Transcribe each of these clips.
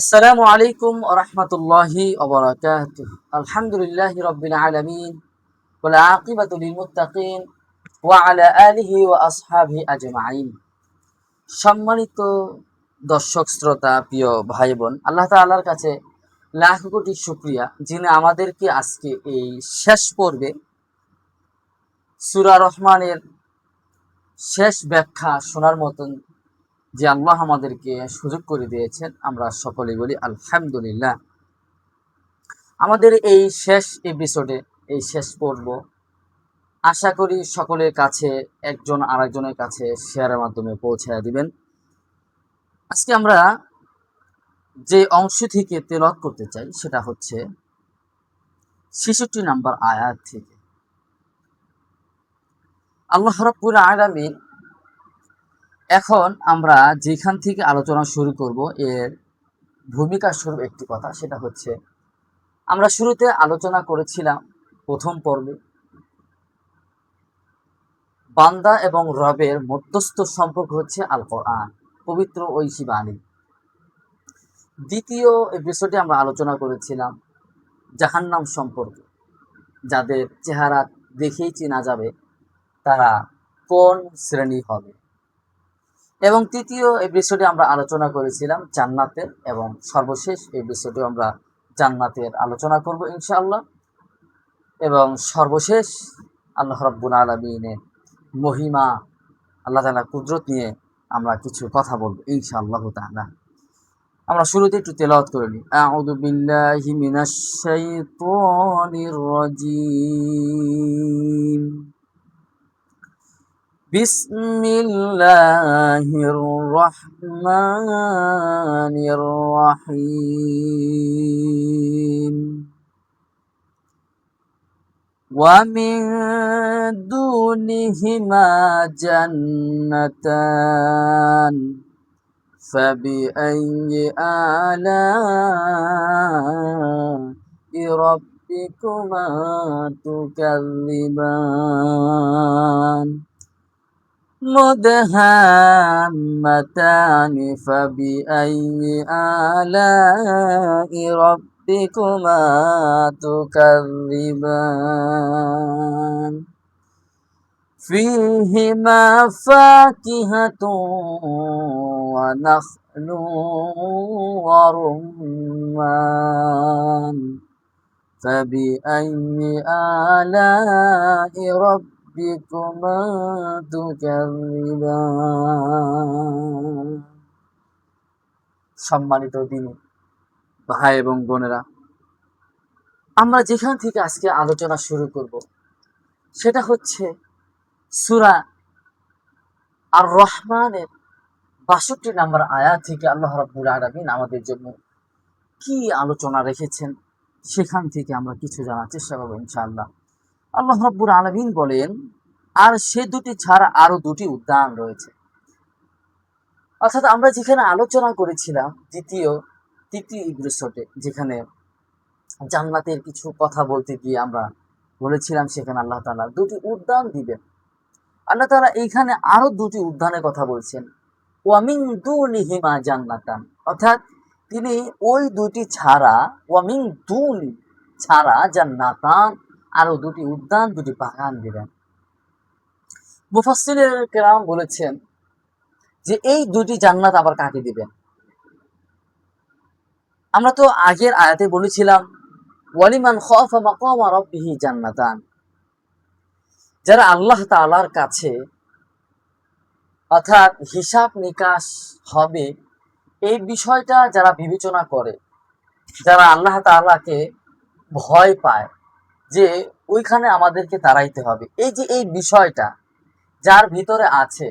আসসালামু আলাইকুম ওয়া রাহমাতুল্লাহি ওয়া বারাকাতুহু। আলহামদুলিল্লাহি রাব্বিল আলামিন ওয়াল আকিবাতু লিল মুত্তাকিন ওয়া আলা আলিহি ওয়া আসহাবিহি আজমাইন। সম্মানিত দর্শক শ্রোতা, প্রিয় ভাই বোন, আল্লাহ তাআলার কাছে লাখ কোটি শুকরিয়া যিনি আমাদেরকে আজকে এই শেষ পর্বে সূরা রহমানের শেষ ব্যাখ্যা শোনার মতন যে আল্লাহ আমাদেরকে সুযোগ করে দিয়েছেন, আমরা সকলেই বলি আলহামদুলিল্লাহ। আমাদের এই শেষ এপিসোডে, এই শেষ পর্ব, আশা করি সকলের কাছে একজন আরেকজনের কাছে শেয়ারের মাধ্যমে পৌঁছায় দিবেন। আজকে আমরা যে অংশ থেকে তেলাওয়াত করতে চাই সেটা হচ্ছে ৬৬ নম্বর আয়াত থেকে। আল্লাহ রাব্বুল আলামিন, এখন আমরা যেখান থেকে আলোচনা শুরু করব এর ভূমিকা স্বরূপ একটি কথা, সেটা হচ্ছে আমরা শুরুতে আলোচনা করেছিলাম প্রথম পর্বে বান্দা এবং রবের মধ্যস্থ সম্পর্ক হচ্ছে আল কোরআন, পবিত্র ঐশী বাণী। দ্বিতীয় এপিসোডে আমরা আলোচনা করেছিলাম জাহান্নাম সম্পর্কে, যাদের চেহারা দেখেই চেনা যাবে তারা কোন শ্রেণী হবে। এবং তৃতীয় এপিসোডে আমরা আলোচনা করেছিলাম জান্নাতের, এবং সর্বশেষ এপিসোডে আমরা জান্নাতের আলোচনা করব ইনশাআল্লাহ। এবং সর্বশেষ আল্লাহ রাব্বুল আলামিনের মহিমা, আল্লাহ তাআলার কুদরত নিয়ে আমরা কিছু কথা বলবো ইনশাআল্লাহ তাআলা। আমরা শুরুতে একটু তেলাওয়াত করে নিই। আউযু বিল্লাহি মিনাশ শাইতানির রাজিম। বিসমিল্লাহির রহমানির রহিম। ومن دونهما جنتان فبأي آلاء ربكما تكذبان مدهامتان فبأي آلاء ربكما تكذبان فيهما فاكهة ونخل ورمان فبأي آلاء ربكما تكذبان। সম্মানিত দিনী ভাই এবং বোনেরা, আমরা যেখান থেকে আজকে আলোচনা শুরু করব সেটা হচ্ছে সূরা আর রহমানের ৬২ নম্বর আয়াত থেকে আল্লাহ রাব্বুল আলামিন আমাদের জন্য কি আলোচনা রেখেছেন সেখান থেকে আমরা কিছু জানার চেষ্টা করবো ইনশাআল্লাহ। আল্লাহ রাব্বুল আলামিন বলেন, আর সে দুটি ছাড়া আরো দুটি উদ্যান রয়েছে। অর্থাৎ আমরা যেখানে আলোচনা করেছিলাম তৃতীয় এপিসোডে, যেখানে জান্নাতের কিছু কথা বলতে গিয়ে আমরা বলেছিলাম সেখানে আল্লাহ তাআলা দুটি উদ্যান দিবেন। আল্লাহ তাআলা এইখানে আরো দুটি উদ্যানের কথা বলছেন, ওয়া মিন দুনিহিমা জান্নাতান, অর্থাৎ তিনি ওই দুটি ছাড়া, ওয়া মিন দুনি ছাড়া জান্নাতান, আরো দুটি উদ্যান, দুটি বাগান দিবেন। মুফাসসিরিন কেরাম বলেছেন যে এই দুটি জান্নাত আবার কাকে দিবেন। আমরা তো আগের আয়াতে বলেছিলাম ওয়ালিমান খাফা মাকামা রাব্বিহি জান্নাতান, যারা আল্লাহ তাআলার কাছে অর্থাৎ হিসাব নিকাশ হবে এই বিষয়টা যারা বিবেচনা করে, যারা আল্লাহ তাআলাকে ভয় পায় যে ওইখানে আমাদেরকে দাঁড়াইতে হবে, এই যে এই বিষয়টা যার ভিতরে আছে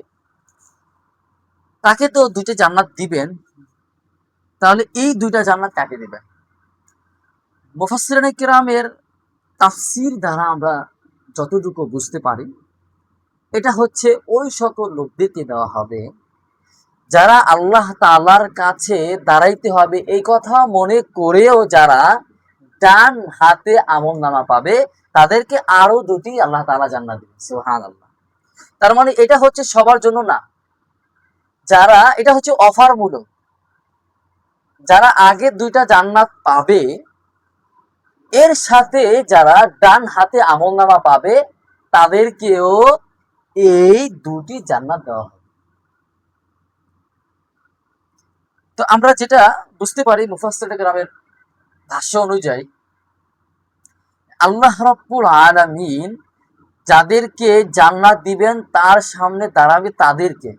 তাকে তো দুইটা জান্নাত দিবেন। তাহলে এই দুইটা জান্নাত কাকে দিবেন? মুফাসসিরিন কিরামের তাফসীর দ্বারা আমরা যতটুকু বুঝতে পারি, এটা হচ্ছে ওই সকল লোকদেরকে দেওয়া হবে যারা আল্লাহ তাআলার কাছে দাঁড়াইতে হবে এই কথা মনে করেও যারা ডান হাতে আমলনামা পাবে, তাদেরকে আরো দুটি আল্লাহ তাআলা জান্নাত দিবেন। সুবহানাল্লাহ। তার মানে এটা হচ্ছে সবার জন্য না, যারা, এটা হচ্ছে অফারমূলক। যারা আগে দুইটা জান্নাত পাবে, এর সাথে যারা ডান হাতে আমলনামা পাবে তাদেরকেও এই দুটি জান্নাত দেওয়া হবে। তো আমরা যেটা বুঝতে পারি মুফাসসির কেরামের ভাষ্য অনুযায়ী, আল্লাহ রাব্বুল আলামিন যাদেরকে জান্নাত দিবেন তার সামনে দাঁড়াবে তাদেরকে।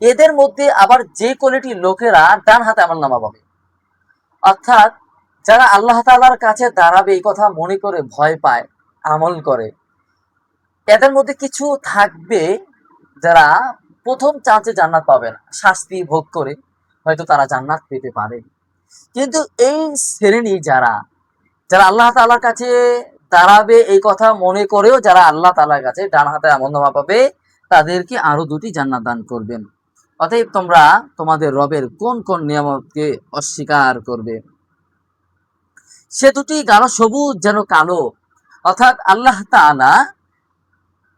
এদের মধ্যে আবার যে কোয়ালিটির লোকেরা ডান হাতে আমলনামা পাবে, অর্থাৎ যারা আল্লাহ তাআলার কাছে দাঁড়াবে এই কথা মনে করে ভয় পায়, আমল করে, এদের মধ্যে কিছু থাকবে যারা প্রথম চান্সে জান্নাত পাবে না, শাস্তি ভোগ করে হয়তো তারা জান্নাত পেতে পারে। কিন্তু এই শ্রেণী যারা যারা আল্লাহ তাআলার কাছে দাঁড়াবে এই কথা মনে করেও যারা আল্লাহ তাআলার কাছে ডান হাতে আমলনামা পাবে তাদেরকে আরো দুটি জান্নাত দান করবেন। অতএব তোমরা তোমাদের রবের কোন কোন নিয়ামতকে অস্বীকার করবে? সে দুটি গাঢ় সবুজ যেন কালো, অর্থাৎ আল্লাহ তাআলা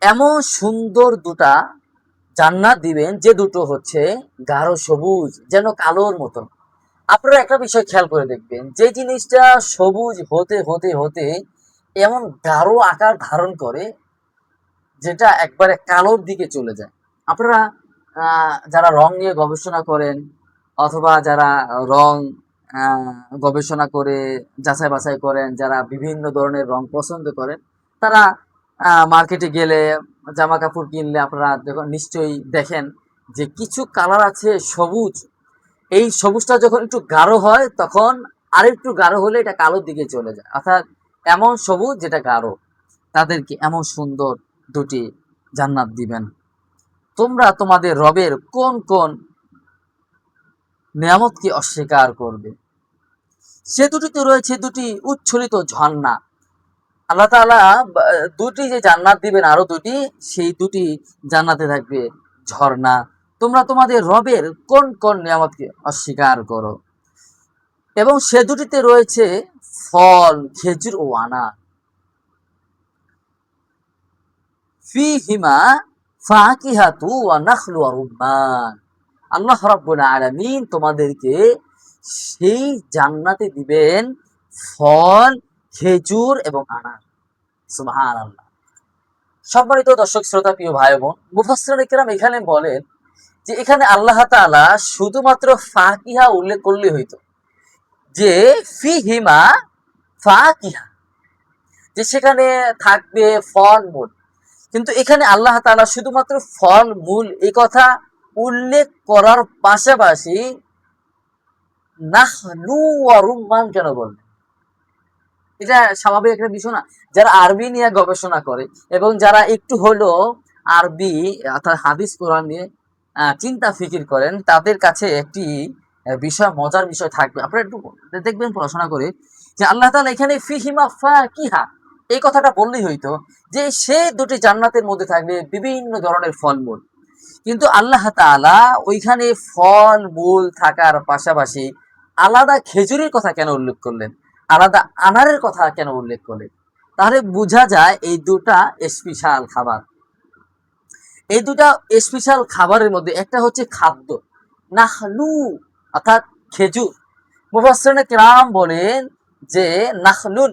এমন সুন্দর দুটা জান্নাত দিবেন যে দুটো হচ্ছে গাঢ় সবুজ যেন কালোর মতন। আপনারা একটা বিষয় খেয়াল করে দেখবেন, যে জিনিসটা সবুজ হতে হতে হতে এমন গাঢ় আকার ধারণ করে যেটা একবারে কালোর দিকে চলে যায়। আপনারা যারা রং নিয়ে গবেষণা করেন অথবা যারা রং গবেষণা করে যাচাই বাছাই করেন, যারা বিভিন্ন ধরনের রং পছন্দ করেন, তারা মার্কেটে গেলে জামা কাপড় কিনলে আপনারা নিশ্চয়ই দেখেন যে কিছু কালার আছে সবুজ, এই সবুজটা যখন একটু গাঢ় হয় তখন আরেকটু গাঢ় হলে এটা কালোর দিকে চলে যায়, অর্থাৎ এমন সবুজ যেটা গাঢ়। তাদেরকে এমন সুন্দর দুটি জান্নাত দিবেন। তোমরা তোমাদের রবের কোন কোন নিয়ামতকে অস্বীকার করবে? সে দুটিতে রয়েছে দুটি উচ্ছ্বলিত ঝর্ণা। আল্লাহ তাআলা দুটি যে জান্নাত দিবেন, আরো দুটি, সেই দুটি জান্নাতে থাকবে ঝর্ণা। তোমরা তোমাদের রবের কোন কোন নিয়ামতকে অস্বীকার করো? এবং সে দুটিতে রয়েছে ফল, খেজুর ও আনার। ফিহিমা ফাকিহাতু ওয়া নাখলু ওয়া রুম্মান। আল্লাহ রাব্বুল আলামিন তোমাদেরকে সেই জান্নাতে দিবেন ফল, খেজুর এবং আনার। সুবহানাল্লাহ। সম্মানিত দর্শক শ্রোতা, প্রিয় ভাই বোন, মুফাসসিরিন কেরাম এখানে বলেন যে এখানে আল্লাহ তাআলা শুধুমাত্র ফাকিহা উল্লেখ করলে হইতো, যে ফিহিমা ফাকিহা, যে সেখানে থাকবে ফল মূল, কিন্তু এখানে আল্লাহ তাআলা শুধুমাত্র ফল মূল এই কথা উল্লেখ করার পাশাপাশি নাখলু ওয়া রুম্মান কেন বললেন? এটা স্বাভাবিক একটা বিষয় না? যারা আরবি নিয়ে গবেষণা করে এবং যারা একটু হলো আরবি অর্থাৎ হাদিস কোরআন নিয়ে চিন্তা ফিকির করেন, তাদের কাছে একটি বিষয়, মজার বিষয় থাকবে। আপনারা একটু দেখবেন পড়াশোনা করে, যে আল্লাহ তাআলা এখানে ফিহিমা ফাকিহা এই কথাটা বললেই হইতো যে সে দুটি জান্নাতের মধ্যে থাকবে বিভিন্ন ধরনের ফলমূল, কিন্তু আল্লাহ তাআলা ওইখানে ফল মূল থাকার পাশাপাশি আলাদা খেজুরের কথা কেন উল্লেখ করলেন, আলাদা আনারের কথা কেন উল্লেখ করলেন? তাহলে বোঝা যায় এই দুটা স্পেশাল খাবার। এই দুটা স্পেশাল খাবারের মধ্যে একটা হচ্ছে খাদ্য, নাখলু অর্থাৎ খেজুর। মুফাসসিরিন কেরাম বলেন যে নাখলুন,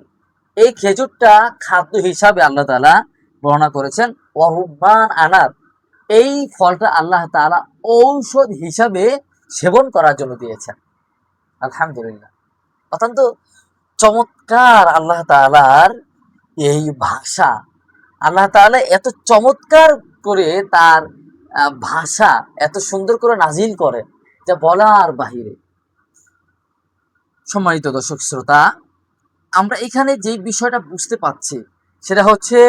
এই খেজুরটা খাদ্য হিসাবে আল্লাহ তাআলা বর্ণনা করেছেন। ওয়া রুম্মান, আনার, এই ফলটা আল্লাহ তাআলা ঔষধ হিসাবে সেবন করার জন্য দিয়েছেন। আলহামদুলিল্লাহ। অত্যন্ত চমৎকার আল্লাহ তাআলার এই ভাষা। আল্লাহ তাআলা এত চমৎকার করে তার ভাষা এত সুন্দর করে নাজিল করে যা বলার বাহিরে। সম্মানিত দর্শক শ্রোতা, আমরা এখানে যে বিষয়টা বুঝতে পাচ্ছি সেটা হচ্ছে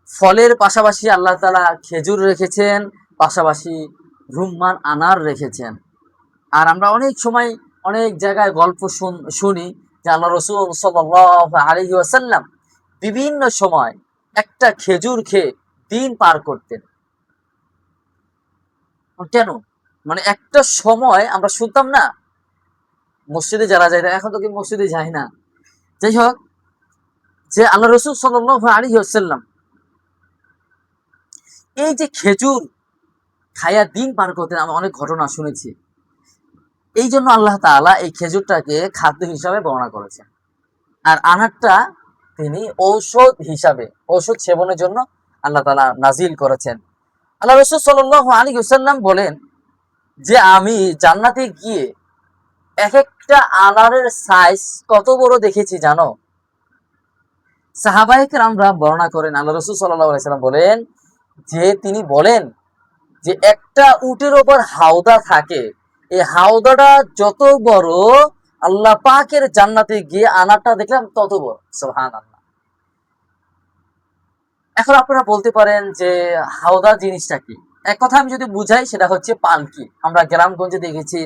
ফলের পাশাপাশি আল্লাহ তাআলা খেজুর রেখেছেন, পাশাপাশি রুম্মান, আনার রেখেছেন। আর আমরা অনেক সময় অনেক জায়গায় গল্প শুনি যে আল্লাহ রাসূল সাল্লাল্লাহু আলাইহি ওয়াসাল্লাম বিভিন্ন সময় একটা খেজুর খেয়ে দিন পার করতেন। কেন? মানে একটা সময় আমরা শুনতাম না, মসজিদে যারা যায়, এখন তো কেউ মসজিদে যায় না, যাই হোক, যে আল্লাহ রাসূল সাল্লাল্লাহু আলাইহি ওয়াসাল্লাম এই যে খেজুর খায়া দিন পার করতেন, আমরা অনেক ঘটনা শুনেছি। এই জন্য আল্লাহ তাআলা এই খেজুরটাকে খাদ্য হিসাবে বর্ণনা করেছেন, আর আনারটা তিনি ঔষধ হিসাবে, ঔষধ সেবনের জন্য আল্লাহ তাআলা নাজিল করেছেন। আল্লাহ রাসূল সাল্লাল্লাহু আলাইহি ওয়াসাল্লাম বলেন যে আমি জান্নাতে গিয়ে এক একটা আনারের সাইজ কত বড় দেখেছি জানো? সাহাবায়ে কেরামরা বর্ণনা করেন, আল্লাহ রাসূল সাল্লাল্লাহু আলাইহি ওয়াসাল্লাম বলেন যে তিনি বলেন যে একটা উটের ওপর হাওদা থাকে, এই হাওদাটা যত বড়, আল্লাহ পাকের জান্নাতে গিয়ে আনারটা দেখলাম তত বড়। সুবহানাল্লাহ। এখন আপনারা বলতে পারেন যে হাওদা জিনিসটা কি? এক কথা আমি যদি বুঝাই, সেটা হচ্ছে পালকি। আমরা গ্রামগঞ্জে দেখেছি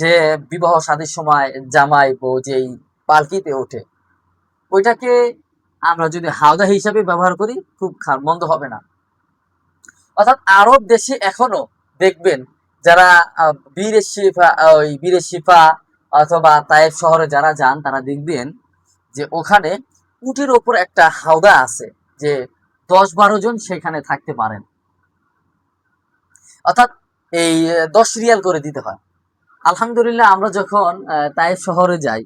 যে বিবাহ শাদীর সময় জামাই বউ যেই পালকিতে ওঠে, ওইটাকে আমরা যদি হাওদা হিসাবে ব্যবহার করি খুব মন্দ হবে না। অর্থাৎ আরব দেশে এখনো দেখবেন যারা বীরে শিফা অথবা তায়েফ শহরে যারা যান, তারা দেখবেন যে ওখানে উটের ওপর একটা হাওদা আছে, যে 10-12 জন সেখানে থাকতে পারেন। অর্থাৎ এই 10 রিয়াল করে দিতে হয়। আলহামদুলিল্লাহ, আমরা যখন তায়েফ শহরে যাই,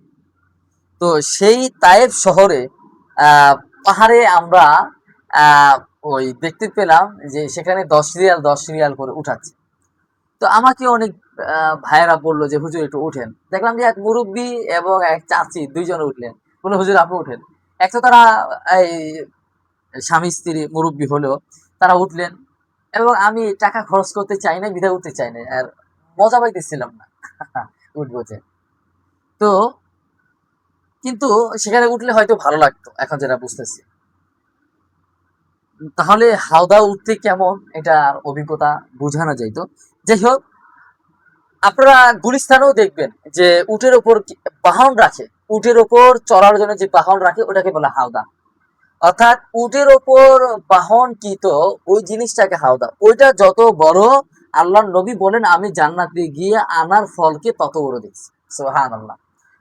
তো সেই তায়েফ শহরে পাহাড়ে আমরা আহ, ওই দেখতে পেলাম যে সেখানে 10 রিয়াল করে উঠাচ্ছে। তো আমাকে অনেক ভাইয়েরা বললো যে হুজুর একটু উঠেন। দেখলাম যে এক মুরব্বী এবং এক চাচি দুইজন উঠলেন, বললো হুজুর আপনি উঠেন। এক তো তারা এই স্বামী স্ত্রী মুরব্বী হলেও তারা উঠলেন, এবং আমি টাকা খরচ করতে চাই না, বিধায় উঠতে চাই না, আর মজা পাইতেছিলাম না উঠবো যে। তো কিন্তু সেখানে উঠলে হয়তো ভালো লাগতো, এখন যেটা বুঝতেছি। তাহলে হাওদা উঠতে কেমন, এটা অভিজ্ঞতা বোঝানো যাইতো। যাই হোক, আপনারা গুলিস্তানেও দেখবেন যে উটের ওপর বাহন রাখে, উটের ওপর চড়ার জন্য যে বাহন রাখে ওটাকে বলে হাওদা। অর্থাৎ উটের ওপর বাহন কি, তো ওই জিনিসটাকে হাওদা। ওইটা যত বড়, আল্লাহর নবী বলেন আমি জান্নাতে গিয়ে আনার ফলকে তত বড় দেখছি। সুবহানাল্লাহ।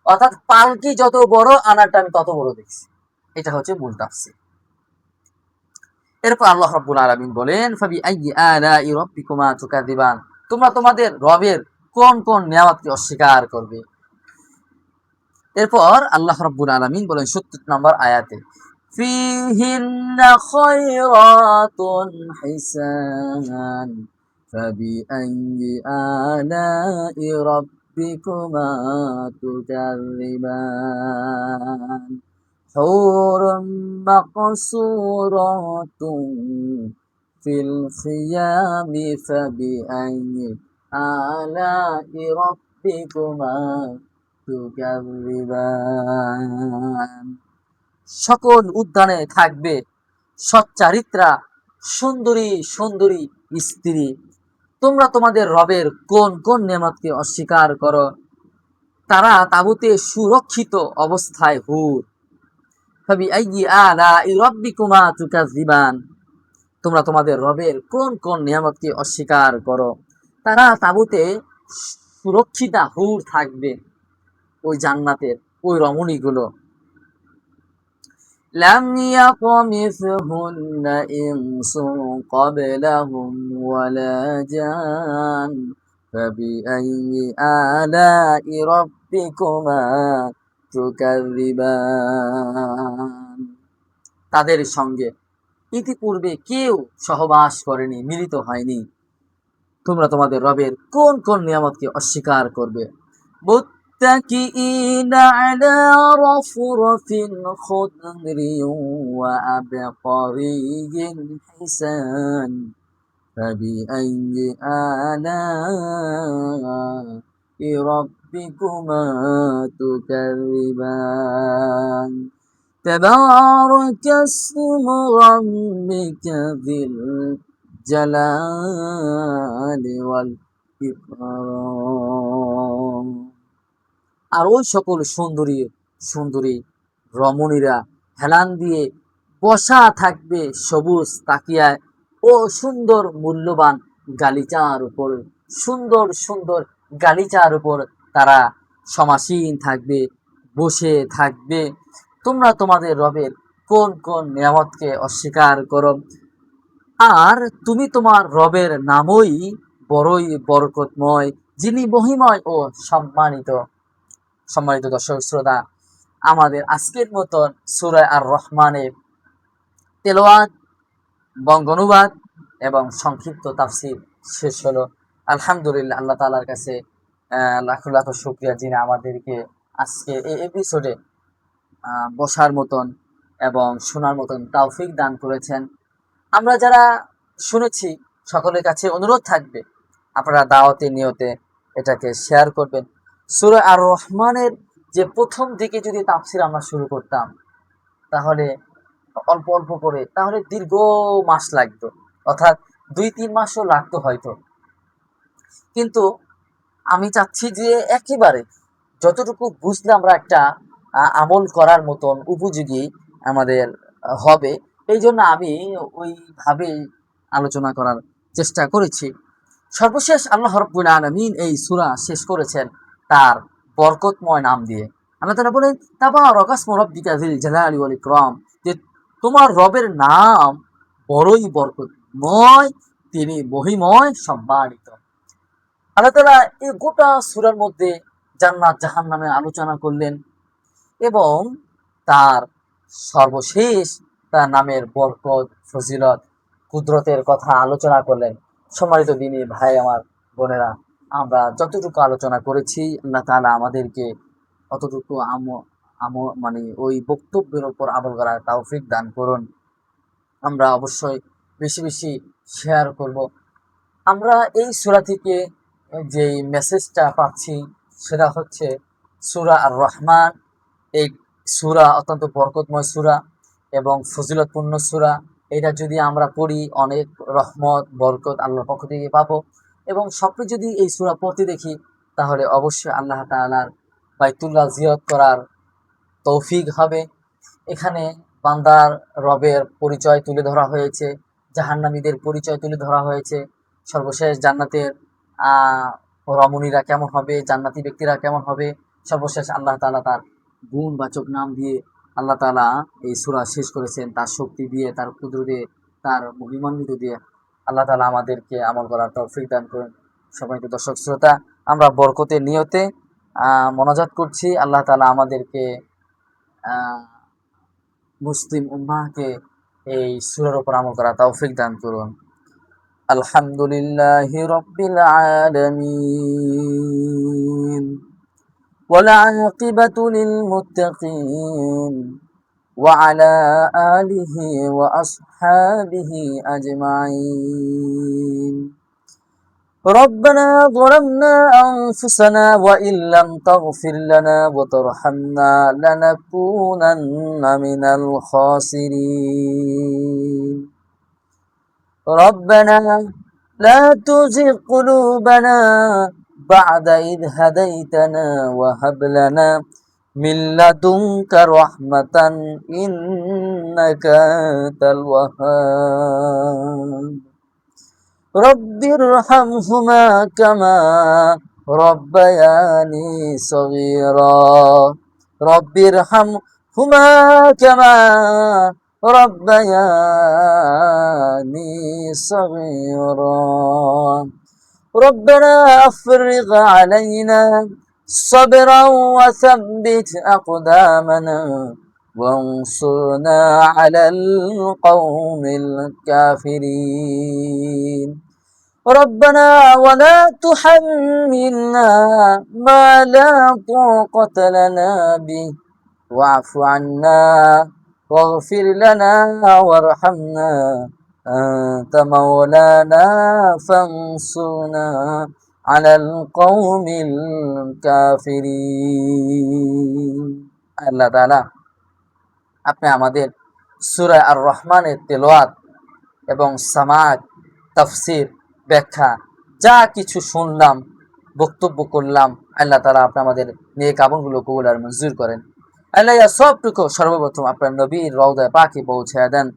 অর্থাৎ পালকি যত বড়, আনারটা আমি তত বড় দেখছি। এটা হচ্ছে মূল তাফসীর। এরপর আল্লাহ রাব্বুল আলামিন বলেন ফাবি আইয়ি আলাই রাব্বিকুমা তুকাযিবান, তোমরা তোমাদের রবের কোন কোন নিয়ামতকে অস্বীকার করবে। এরপর আল্লাহ রাব্বুল আলামিন বলেন ৭০ নম্বর আয়াতে ফিহিন্না খায়রাতুন হিসান ফাবি আইয়ি আলাই রাব্বিকুমা তুকাযিবান হুরুম মাকসুরাতুন ফিল খিয়ামি ফাবি আইয়ি আলাই রাব্বিকুমা তুকাযিবান। সকল উদ্যানে থাকবে সচ্চারিত্রা সুন্দরী সুন্দরী স্ত্রী। তোমরা তোমাদের রবের কোন কোন নেয়ামতকে অস্বীকার করো? তারা তাঁবুতে সুরক্ষিত অবস্থায় হুর। ফাবিআইয়ি আলাই রাব্বিকুমা তুকাযিবান, তোমরা তোমাদের রবের কোন কোন নিয়ামতকে অস্বীকার করো? তারা তাঁবুতে সুরক্ষিতা হুর থাকবে, ওই জান্নাতের ওই রমণীগুলো। লাম ইয়াতমিসহুন্না ইনসুন ক্বাবলাহুম ওয়ালা জান ফাবিআইয়ি আলাই রাব্বিকুমা তুকাযিবান। তাদের সঙ্গে ইতিপূর্বে কেউ সহবাস করেনি, মিলিত হয়নি। তোমরা তোমাদের রবের কোন কোন নিয়ামতকে অস্বীকার করবে? মুত্তাকিইনা আলা রাফরাফিন খুদরিন ওয়া আবকারিয়্যিন হিসান ফাবিআইয়ি আলাই রাব্বিকুমা তুকাযিবান তাবারাকা ইসমু রাব্বিকা যিল জালালি ওয়াল ইকরাম। আর ওই সকল সুন্দরী সুন্দরী রমণীরা হেলান দিয়ে বসা থাকবে সবুজ তাকিয়ায় ও সুন্দর মূল্যবান গালিচার উপর, সুন্দর সুন্দর গালিচার উপর তারা সমাসীন থাকবে, বসে থাকবে। তোমরা তোমাদের রবের কোন কোন নিয়ামতকে অস্বীকার করো, আর তুমি তোমার রবের নামই বড়ই বরকতময়, যিনি মহিময় ও সম্মানিত। সম্মানিত দর্শক শ্রোতা, আমাদের আজকের মতন সূরা আর রহমানের তেলাওয়াত, বঙ্গানুবাদ এবং সংক্ষিপ্ত তাফসীর শেষ হলো। আলহামদুলিল্লাহ, আল্লাহ তাআলার কাছে লাখো লাখো শুকরিয়া, যিনি আমাদেরকে আজকে এই এপিসোডে বসার মতন এবং শোনার মতন তৌফিক দান করেছেন। আমরা যারা শুনেছি সকলের কাছে অনুরোধ থাকবে, আপনারা দাওয়াতে নিয়তে এটাকে শেয়ার করবেন। সূরা আর রহমানের যে প্রথম দিকে যদি তাফসীর আমরা শুরু করতাম, তাহলে অল্প অল্প করে, তাহলে দীর্ঘ মাস লাগতো, অর্থাৎ 2-3 মাসও লাগতো হয়তো। কিন্তু আমি চাচ্ছি যে একেবারে যতটুকু বুঝলে আমরা একটা আমল করার মতন উপযোগী আমাদের হবে, এই জন্য আমি ওইভাবেই আলোচনা করার চেষ্টা করেছি। সর্বশেষ আল্লাহ রাব্বুল আলামিন এই সূরা শেষ করেছেন তার বরকতময় নাম দিয়ে। আল্লাহ তাআলা বলেন, তাবারাকা ইসমু রাব্বিকা যিল জালালি ওয়াল ইকরাম, যে তোমার রবের নাম বড়ই বরকতময়, তিনি মহিময় সম্মানিত। আল্লাহ তাআলা এই গোটা সূরার মধ্যে জান্নাত জাহান্নামের আলোচনা করলেন এবং তার সর্বশেষ তার নামের বরকত, ফজিলত, কুদরতের কথা আলোচনা করলেন। সম্মানিত দিনী ভাই আমার, বোনেরা, আমরা যতটুকু আলোচনা করেছি আল্লাহ তাআলা আমাদেরকে অতটুকু মানে ওই বক্তব্যের উপর আমল করার তৌফিক দান করুন। আমরা অবশ্যই বেশি বেশি শেয়ার করব। আমরা এই সূরা থেকে যেই মেসেজটা পাচ্ছি সেটা হচ্ছে, সূরা আর রহমান এই সূরা অত্যন্ত বরকতময় সূরা এবং ফজিলতপূর্ণ সূরা। এটা যদি আমরা পড়ি, অনেক রহমত বরকত আল্লাহর পক্ষ থেকে পাবো। এবং স্বপ্নে যদি এই সূরা পড়তে দেখি, তাহলে অবশ্যই আল্লাহ তাআলার বাইতুল্লাহ জিয়ারত করার তৌফিক হবে। এখানে বান্দার রবের পরিচয় তুলে ধরা হয়েছে, জাহান্নামীদের পরিচয় তুলে ধরা হয়েছে, সর্বশেষ জান্নাতের রমণীরা কেমন হবে, জান্নাতি ব্যক্তিরা কেমন হবে। সর্বশেষ আল্লাহ তাআলা তার গুণবাচক নাম দিয়ে আল্লাহ তাআলা এই সূরা শেষ করেছেন, তার শক্তি দিয়ে, তার কুদরতে, তার মহিমান্বিত দিয়ে। আল্লাহ তাআলা আমাদেরকে আমল করার তৌফিক দান করুন। সম্মানিত দর্শক শ্রোতা, আমরা বরকতের নিয়তে মোনাজাত করছি। আল্লাহ তাআলা আমাদেরকে মুসলিম উম্মাহকে এই সূরার উপর আমল করার তৌফিক দান করুন। আলহামদুলিল্লাহি রাব্বিল আলামিন ওয়াল আকিবাতু লিল মুত্তাকিন ওয়া আলা আলিহি ওয়া আসহাবিহি আজমাইন। ربنا ظلمنا أنفسنا وإن لم تغفر لنا وترحمنا لنكونن من الخاسرين. ربنا لا تزغ قلوبنا بعد إذ هديتنا وهب لنا من لدنك رحمة إنك أنت الوهاب. رب ارحمهما كما ربياني صغيرا. رب ارحمهما كما ربياني صغيرا. ربنا أفرغ علينا صبرا وثبت أقدامنا وانصرنا على القوم الكافرين. ربنا ولا تحملنا ما لا طاقة لنا به واعف عنا واغفر لنا وارحمنا أنت مولانا فانصرنا على القوم الكافرين. আল্লাহ তাআলা আপনি আমাদের সূরা আর রহমানের তেলাওয়াত এবং সামাত, তাফসির, ব্যাখ্যা যা কিছু শুনলাম, বক্তব্য করলাম, আল্লাহ তাআলা আপনি আমাদের নেক আমলগুলো কবুল আর মঞ্জুর করেন। আল্লাহ সবটুকু সর্বপ্রথম আপনার নবীর রওজায়ে পাকে পৌঁছায় দেন।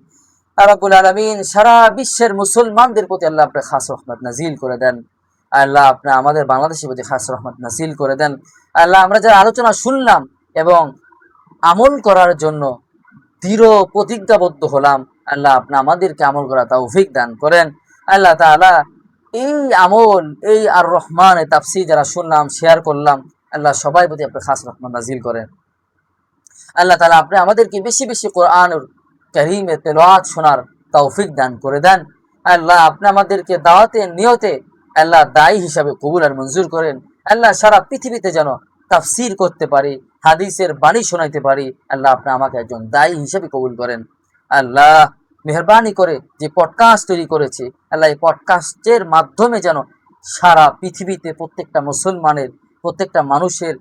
রব্বুল আলামিন সারা বিশ্বের মুসলমানদের প্রতি আল্লাহ আপনি খাস রহমত নাজিল করে দেন। আল্লাহ আপনি আমাদের বাংলাদেশের প্রতি খাস রহমত নাজিল করে দেন। আল্লাহ আমরা যারা আলোচনা শুনলাম এবং আমল করার জন্য দৃঢ় প্রতিজ্ঞাবদ্ধ হলাম, আল্লাহ আপনি আমাদেরকে আমল করা তৌফিক দান করেন। আল্লাহ তাআলা এই আমল, এই আর রহমান তাফসীর যারা শুনলাম, শেয়ার করলাম, আল্লাহ সবাই প্রতি আপনি খাস রহমান নাজিল করেন। আল্লাহ তাআলা আপনি আমাদেরকে বেশি বেশি কোরআনুল কারীমের তেলাওয়াত শোনার তৌফিক দান করে দেন। আল্লাহ আপনি আমাদেরকে দাওয়াতে নিয়তে আল্লাহ দায়ী হিসাবে কবুল আর মঞ্জুর করেন। আল্লাহ সারা পৃথিবীতে যেন তাফসীর করতে পারি, হাদিসের বাণী শোনাইতে পারি। আল্লাহ আপনি আমাকে একজন দায়ী হিসাবে কবুল করেন। আল্লাহ মেহরবানি করে যে পডকাস্ট তৈরি করেছি, আল্লাহ এই পডকাস্টের মাধ্যমে যেন সারা পৃথিবীতে প্রত্যেকটা মুসলমানের, প্রত্যেকটা মানুষের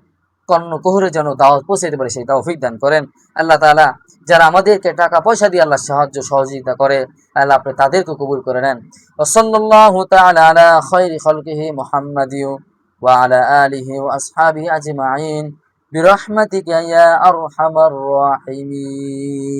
কর্ণকুহরে যেন দাওয়াত পৌঁছাতে পারে, সেই তৌফিক দান করেন। আল্লাহ তাআলা যারা আমাদেরকে টাকা পয়সা দিয়ে আল্লাহ সাহায্য সহযোগিতা করে, আল্লাহ আপনি তাদেরকে কবুল করে নেন। ওয়া সাল্লাল্লাহু তাআলা আলা খায়রি খালকিহি মুহাম্মাদিন ওয়া আলা আলিহি ওয়া আসহাবিহি আজমাইন বিরহমাতিকা ইয়া আরহামার রাহিমিন।